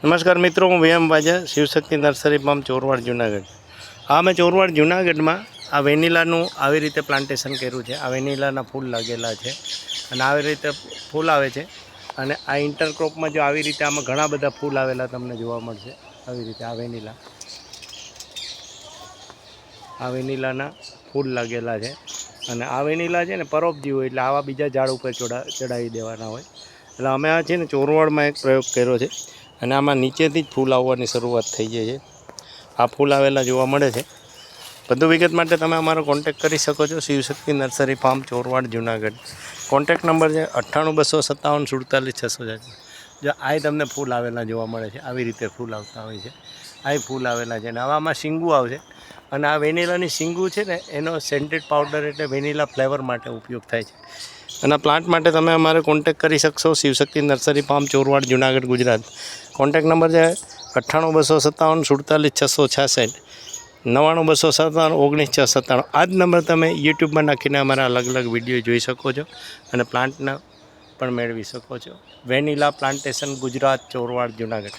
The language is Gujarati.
નમસ્કાર મિત્રો, હું VM વાજા, શિવશક્તિ નર્સરી ફાર્મ ચોરવાડ જુનાગઢ. હા, મેં ચોરવાડ જુનાગઢમાં આ વેનીલાનું આવી રીતે પ્લાન્ટેશન કર્યું છે. આ વેનીલાના ફૂલ લાગેલા છે અને આવી રીતે ફૂલ આવે છે. અને આ ઇન્ટરક્રોપમાં જો આવી રીતે આમાં ઘણા બધા ફૂલ આવેલા તમને જોવા મળશે. આવી રીતે આ વેનીલાના ફૂલ લાગેલા છે. અને આ વેનીલા છે ને પરોપજીવ હોય, એટલે આવા બીજા ઝાડ ઉપર ચડાવી દેવાના હોય. એટલે અમે આ છે ને ચોરવાડમાં એક પ્રયોગ કર્યો છે અને આમાં નીચેથી જ ફૂલ આવવાની શરૂઆત થઈ જાય છે. આ ફૂલ આવેલા જોવા મળે છે. વધુ વિગત માટે તમે અમારો કોન્ટેક કરી શકો છો. Shivshakti nursery farm Chorwad Junagadh. Contact number છે 98 257 47 600. જો આ તમને ફૂલ આવેલા જોવા મળે છે. આવી રીતે ફૂલ આવતા હોય છે. આ ફૂલ આવેલા છે અને આવામાં શીંગું આવશે. અને આ વેનીલાની શીંગું છે ને એનો સેન્ટેડ પાવડર એટલે વેનીલા ફ્લેવર માટે ઉપયોગ થાય છે. અને પ્લાન્ટ માટે તમે અમારે કોન્ટેક કરી શકશો. Shivshakti nursery farm Chorwad Junagadh Gujarat. Contact number છે 98 257 47 666, 99 257 19 697. આ જ નંબર તમે યુટ્યુબમાં નાખીને અમારા અલગ અલગ વિડીયો જોઈ શકો છો અને પ્લાન્ટના પણ મેળવી શકો છો. Vanilla plantation Gujarat, Chorwad Junagadh.